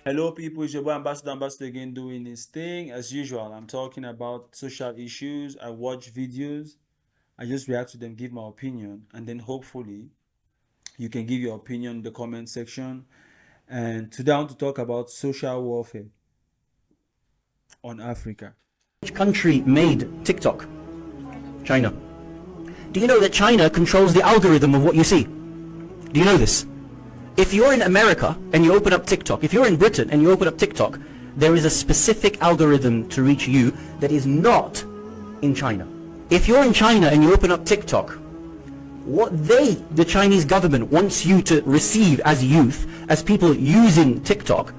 Hello, people. It's your boy Ambassador again doing this thing. As usual, I'm talking about social issues. I watch videos, I just react to them, give my opinion, and then hopefully you can give your opinion in the comment section. And today I want to talk about social warfare on Africa. Which country made TikTok? China. Do you know that China controls the algorithm of what you see? Do you know this? If you're in America and you open up TikTok, if you're in Britain and you open up TikTok, there is a specific algorithm to reach you that is not in China. If you're in China and you open up TikTok, what the Chinese government wants you to receive as youth, as people using TikTok,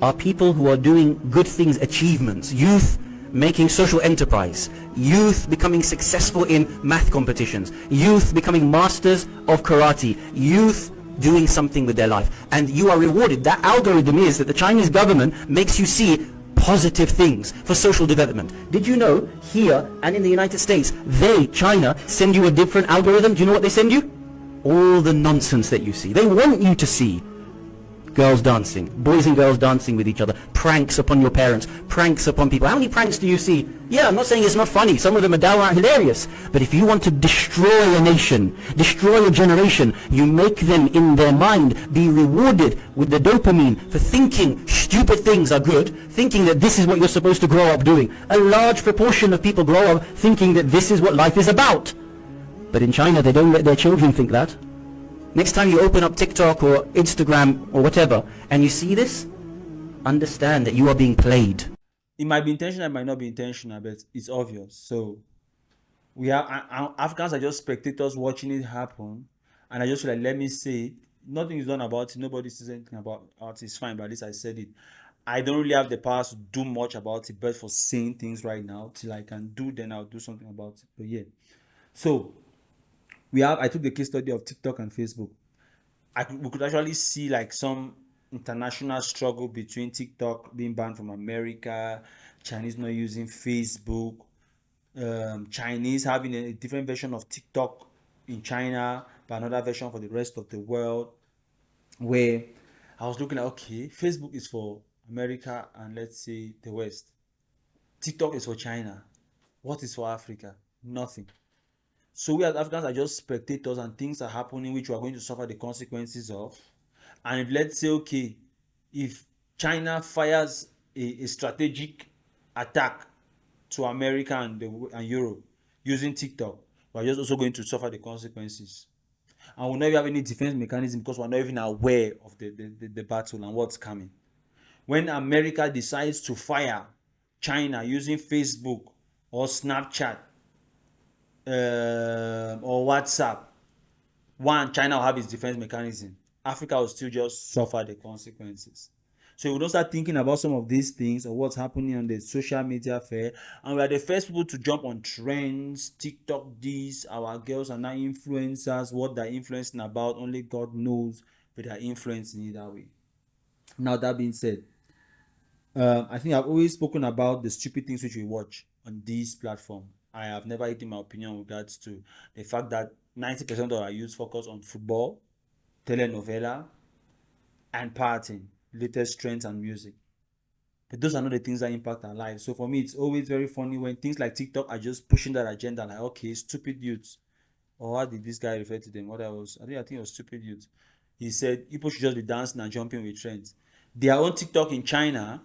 are people who are doing good things, achievements, youth making social enterprise, youth becoming successful in math competitions, youth becoming masters of karate, youth doing something with their life, and you are rewarded. That algorithm is that the Chinese government makes you see positive things for social development. Did you know here and in the United States, China, send you a different algorithm? Do you know what they send you? All the nonsense that you see. They want you to see girls dancing, boys and girls dancing with each other, pranks upon your parents, pranks upon people. How many pranks do you see? Yeah, I'm not saying it's not funny. Some of them are downright hilarious. But if you want to destroy a nation, destroy a generation, you make them in their mind be rewarded with the dopamine for thinking stupid things are good, thinking that this is what you're supposed to grow up doing. A large proportion of people grow up thinking that this is what life is about. But in China, they don't let their children think that. Next time you open up TikTok or Instagram or whatever, and you see this, understand that you are being played. It might be intentional, it might not be intentional, but it's obvious. So we are Africans are just spectators watching it happen, and I just feel like, let me say, nothing is done about it. Nobody says anything about it. It's fine, but at least I said it. I don't really have the power to do much about it, but for saying things right now, till I can do, then I'll do something about it. But yeah, so I took the case study of TikTok and Facebook. We could actually see like some international struggle between TikTok being banned from America, Chinese not using Facebook, Chinese having a different version of TikTok in China, but another version for the rest of the world. Where I was looking at, okay, Facebook is for America and let's say the West. TikTok is for China. What is for Africa? Nothing. So we as Africans are just spectators, and things are happening which we are going to suffer the consequences of. And if let's say, okay, if China fires a strategic attack to America and Europe using TikTok, we're just also going to suffer the consequences. And we'll not even have any defense mechanism because we're not even aware of the battle and what's coming. When America decides to fire China using Facebook or Snapchat, or WhatsApp, China will have its defense mechanism. Africa will still just suffer the consequences. So we don't start thinking about some of these things or what's happening on the social media fair, and we are the first people to jump on trends. TikTok, this, our girls are now influencers. What they're influencing about, only God knows, but they're influencing it that way. Now, that being said, I think I've always spoken about the stupid things which we watch on this platform. I have never hidden my opinion with regards to the fact that 90% of our youth focus on football, telenovela, and partying, latest trends and music. But those are not the things that impact our lives. So for me, it's always very funny when things like TikTok are just pushing that agenda, like, okay, stupid youths. Or how did this guy refer to them? I think it was stupid youths. He said people should just be dancing and jumping with trends. Their own TikTok in China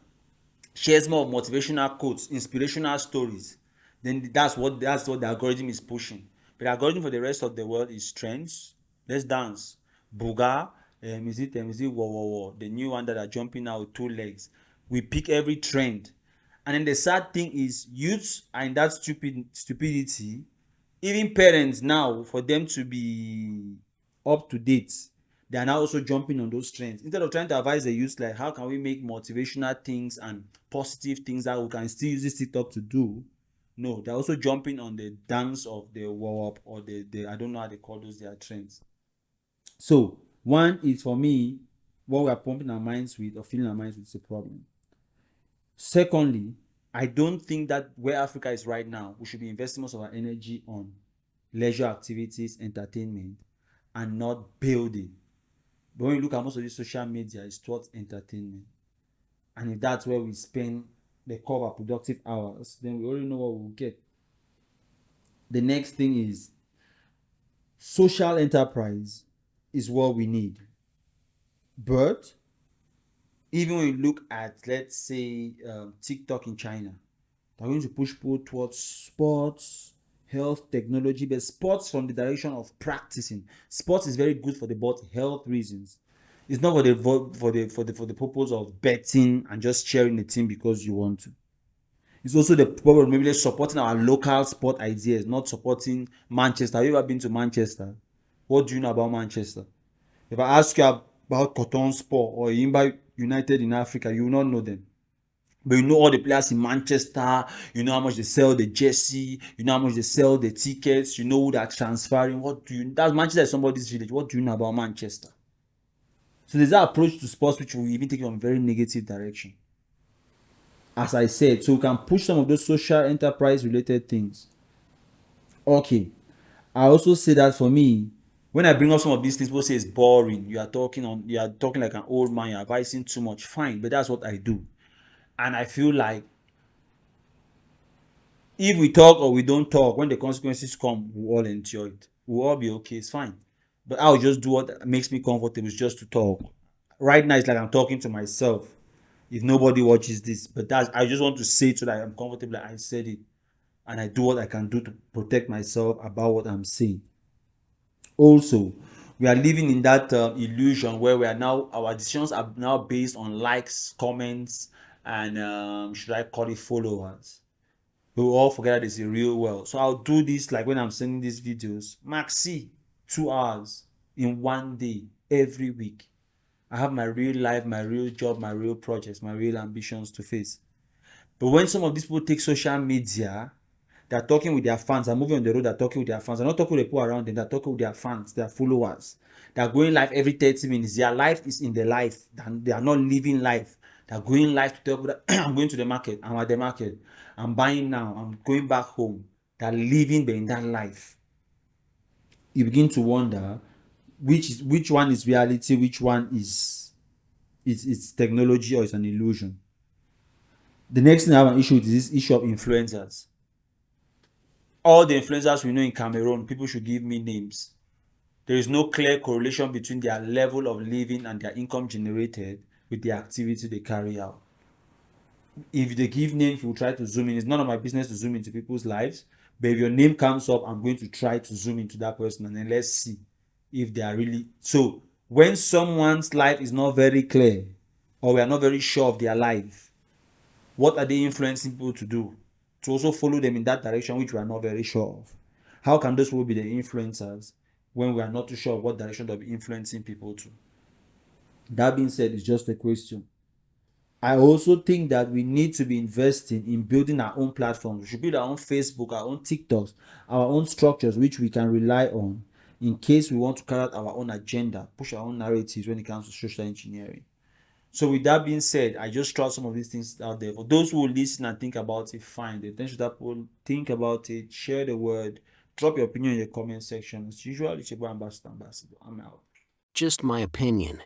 shares more of motivational quotes, inspirational stories. Then that's what the algorithm is pushing. But the algorithm for the rest of the world is trends. Let's dance. Buga, is it wo, the new one that are jumping out with 2 legs. We pick every trend. And then the sad thing is youths are in that stupidity. Even parents now, for them to be up to date, they are now also jumping on those trends. Instead of trying to advise the youth, like, how can we make motivational things and positive things that we can still use this TikTok to do? No, they're also jumping on the dance of the warm up or the I don't know how they call those, their trends. So one is, for me, what we are pumping our minds with or filling our minds with is a problem. Secondly, I don't think that where Africa is right now, we should be investing most of our energy on leisure activities, entertainment, and not building. But when you look at most of this social media, it's towards entertainment. And if that's where we spend the core of our productive hours, then we already know what we'll get. The next thing is social enterprise is what we need. But even when you look at, let's say, TikTok in China, they're going to push people towards sports, health, technology, but sports from the direction of practicing. Sports is very good for the both health reasons. It's not for the purpose of betting and just cheering the team because you want to. It's also the problem maybe supporting our local sport ideas, not supporting Manchester. Have you ever been to Manchester? What do you know about Manchester? If I ask you about Cotton Sport or Imba United in Africa, you will not know them. But you know all the players in Manchester, you know how much they sell the jersey, you know how much they sell the tickets, you know who they're transferring. That's Manchester is somebody's village. What do you know about Manchester? So there's that approach to sports which will even take you on a very negative direction. As I said, so we can push some of those social enterprise related things. Okay. I also say that for me, when I bring up some of these things, people say it's boring. You are talking like an old man, you're advising too much. Fine, but that's what I do. And I feel like if we talk or we don't talk, when the consequences come, we'll all endure it. We'll all be okay, it's fine. But I'll just do what makes me comfortable, is just to talk. Right now, it's like I'm talking to myself. If nobody watches this, but I just want to say so that I'm comfortable that I said it. And I do what I can do to protect myself about what I'm saying. Also, we are living in that illusion where our decisions are now based on likes, comments, and should I call it followers. We will all forget that it's a real world. So I'll do this like when I'm sending these videos. Maxi, 2 hours in one day, every week. I have my real life, my real job, my real projects, my real ambitions to face. But when some of these people take social media, they're talking with their fans. They're moving on the road. They're talking with their fans. They're not talking with the people around them. They're talking with their fans, their followers. They're going live every 30 minutes. Their life is in the life. They are not living life. They're going live to tell people that I'm going to the market. I'm at the market. I'm buying now. I'm going back home. They're living in that life. You begin to wonder which one is reality, which one is it's technology or it's an illusion. The next thing I have an issue with is this issue of influencers. All the influencers we know in Cameroon, people should give me names. There is no clear correlation between their level of living and their income generated with the activity they carry out. If they give names, we'll try to zoom in. It's none of my business to zoom into people's lives. But if your name comes up, I'm going to try to zoom into that person and then let's see if they are really. So when someone's life is not very clear or we are not very sure of their life, what are they influencing people to do? To also follow them in that direction which we are not very sure of. How can those people be the influencers when we are not too sure of what direction they'll be influencing people to? That being said, it's just a question. I also think that we need to be investing in building our own platforms. We should build our own Facebook, our own TikToks, our own structures which we can rely on in case we want to carry out our own agenda, push our own narratives when it comes to social engineering. So with that being said, I just throw some of these things out there. For those who will listen and think about it, fine. The attention that people think about it, share the word, drop your opinion in the comment section. As usual, it's your boy Ambassador. I'm out. Just my opinion.